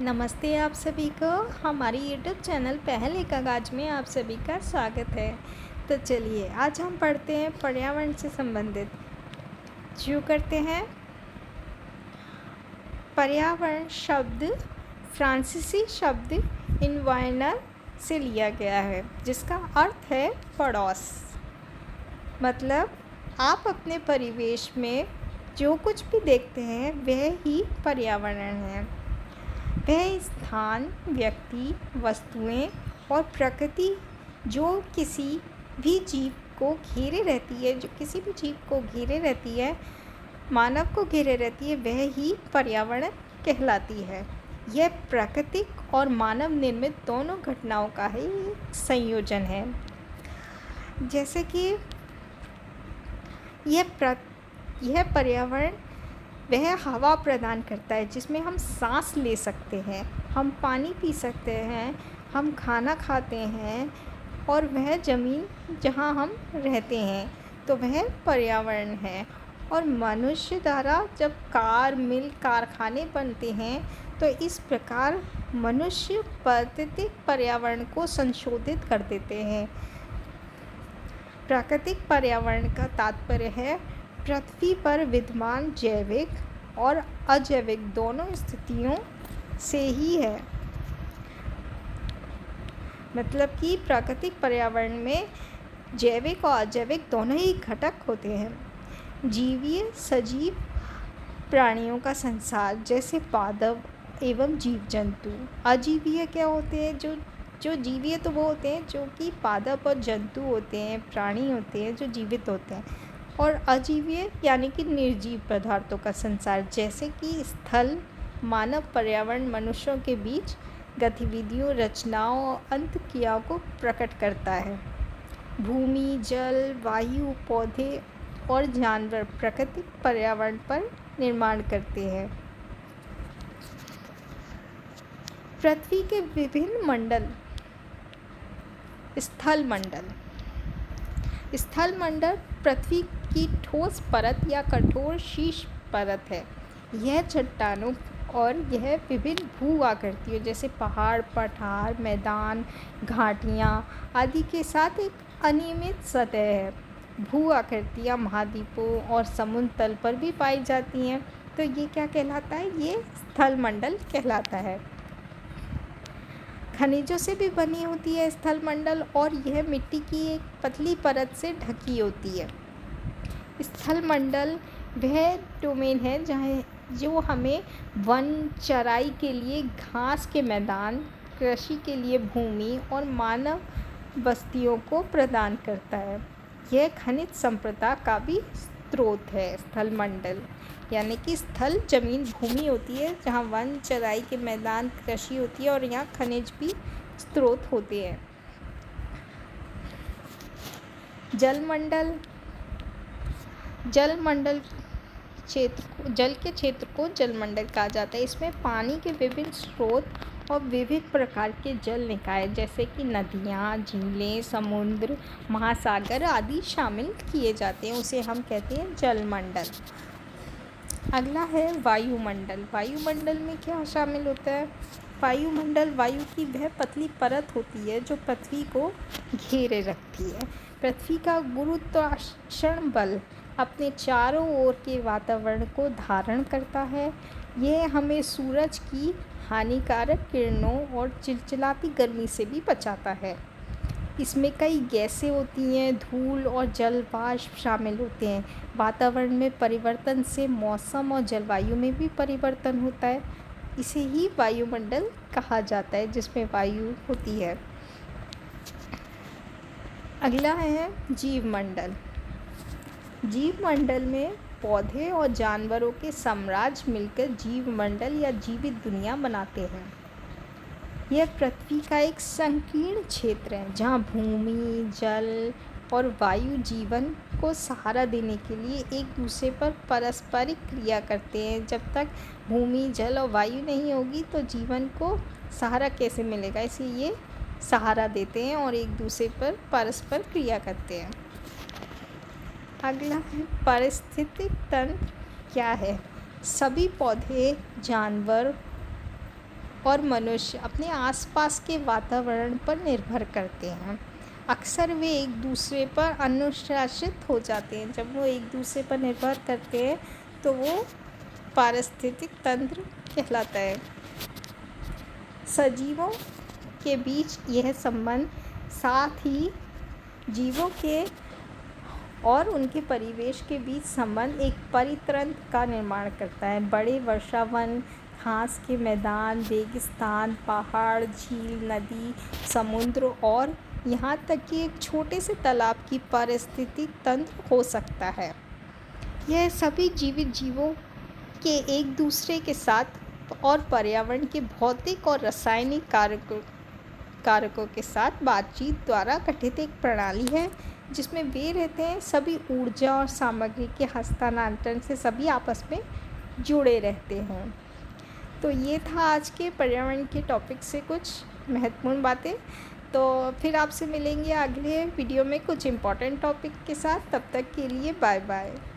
नमस्ते आप सभी को हमारी यूट्यूब चैनल पहल एक आगाज में आप सभी का स्वागत है। तो चलिए आज हम पढ़ते हैं पर्यावरण से संबंधित। शुरू करते हैं। पर्यावरण शब्द फ्रांसीसी शब्द इन्वायरनर से लिया गया है, जिसका अर्थ है पड़ोस। मतलब आप अपने परिवेश में जो कुछ भी देखते हैं वह ही पर्यावरण है। वह स्थान, व्यक्ति, वस्तुएं और प्रकृति जो किसी भी जीव को घेरे रहती है, मानव को घेरे रहती है, वह ही पर्यावरण कहलाती है। यह प्राकृतिक और मानव निर्मित दोनों घटनाओं का ही संयोजन है। जैसे कि यह पर्यावरण वह हवा प्रदान करता है जिसमें हम सांस ले सकते हैं, हम पानी पी सकते हैं, हम खाना खाते हैं, और वह ज़मीन जहाँ हम रहते हैं तो वह पर्यावरण है। और मनुष्य द्वारा जब कार, मिल, कारखाने बनते हैं तो इस प्रकार मनुष्य प्राकृतिक पर्यावरण को संशोधित कर देते हैं। प्राकृतिक पर्यावरण का तात्पर्य है पृथ्वी पर विद्यमान जैविक और अजैविक दोनों स्थितियों से ही है। मतलब कि प्राकृतिक पर्यावरण में जैविक और अजैविक दोनों ही घटक होते हैं। जीवीय सजीव प्राणियों का संसार जैसे पादप एवं जीव जंतु। अजीवीय क्या होते हैं? जो जीवीय तो वो होते हैं जो कि पादप और जंतु होते हैं, प्राणी होते हैं जो जीवित होते हैं। और अजीवीय यानी कि निर्जीव पदार्थों का संसार, जैसे कि स्थल, मानव पर्यावरण मनुष्यों के बीच गतिविधियों, रचनाओं और अंतःक्रियाओं को प्रकट करता है। भूमि, जल, वायु, पौधे और जानवर प्राकृतिक पर्यावरण पर निर्माण करते हैं। पृथ्वी के विभिन्न मंडल। स्थल मंडल पृथ्वी की ठोस परत या कठोर शीर्ष परत है। यह चट्टानों और यह विभिन्न भू आकृतियों जैसे पहाड़, पठार, मैदान, घाटियाँ आदि के साथ एक अनियमित सतह है। भू आकृतियाँ महाद्वीपों और समुद्र तल पर भी पाई जाती हैं। तो ये क्या कहलाता है? ये स्थल मंडल कहलाता है। खनिजों से भी बनी होती है स्थल मंडल, और यह मिट्टी की एक पतली परत से ढकी होती है। स्थल मंडल वह डोमेन है जो हमें वन, चराई के लिए घास के मैदान, कृषि के लिए भूमि और मानव बस्तियों को प्रदान करता है। यह खनिज संपदा का भी स्रोत है। स्थल मंडल यानी कि स्थल जमीन, भूमि होती है जहाँ वन, चराई के मैदान, कृषि होती है, और यहाँ खनिज भी स्रोत होते हैं। जल के क्षेत्र को जलमंडल कहा जाता है। इसमें पानी के विभिन्न स्रोत और विविध प्रकार के जल निकाय जैसे कि नदियाँ, झीलें, समुद्र, महासागर आदि शामिल किए जाते हैं। उसे हम कहते हैं जलमंडल। अगला है वायुमंडल। वायुमंडल में क्या शामिल होता है? वायुमंडल वायु की वह पतली परत होती है जो पृथ्वी को घेरे रखती है। पृथ्वी का गुरुत्वाकर्षण बल अपने चारों ओर के वातावरण को धारण करता है। यह हमें सूरज की हानिकारक किरणों और चिलचिलाती गर्मी से भी बचाता है। इसमें कई गैसें होती हैं, धूल और जल वाष्प शामिल होते हैं। वातावरण में परिवर्तन से मौसम और जलवायु में भी परिवर्तन होता है। इसे ही वायुमंडल कहा जाता है, जिसमें वायु होती है। अगला है जीवमंडल। जीवमंडल में पौधे और जानवरों के साम्राज्य मिलकर जीवमंडल या जीवित दुनिया बनाते हैं। यह पृथ्वी का एक संकीर्ण क्षेत्र है जहाँ भूमि, जल और वायु जीवन को सहारा देने के लिए एक दूसरे पर पारस्परिक क्रिया करते हैं। जब तक भूमि, जल और वायु नहीं होगी तो जीवन को सहारा कैसे मिलेगा? इसलिए ये सहारा देते हैं और एक दूसरे पर परस्पर क्रिया करते हैं। अगला है पारिस्थितिक तंत्र क्या है? सभी पौधे, जानवर और मनुष्य अपने आसपास के वातावरण पर निर्भर करते हैं। अक्सर वे एक दूसरे पर अनुशासित हो जाते हैं। जब वो एक दूसरे पर निर्भर करते हैं तो वो पारिस्थितिक तंत्र कहलाता है। सजीवों के बीच यह संबंध, साथ ही जीवों के और उनके परिवेश के बीच संबंध एक परितंत्र का निर्माण करता है। बड़े वर्षावन, घास के मैदान, रेगिस्तान, पहाड़, झील, नदी, समुद्र और यहाँ तक कि एक छोटे से तालाब की पारिस्थितिक तंत्र हो सकता है। यह सभी जीवित जीवों के एक दूसरे के साथ और पर्यावरण के भौतिक और रासायनिक कारकों के साथ बातचीत द्वारा गठित एक प्रणाली है, जिसमें वे रहते हैं। सभी ऊर्जा और सामग्री के हस्तांतरण से सभी आपस में जुड़े रहते हैं। तो ये था आज के पर्यावरण के टॉपिक से कुछ महत्वपूर्ण बातें। तो फिर आपसे मिलेंगे अगले वीडियो में कुछ इम्पोर्टेंट टॉपिक के साथ। तब तक के लिए बाय बाय।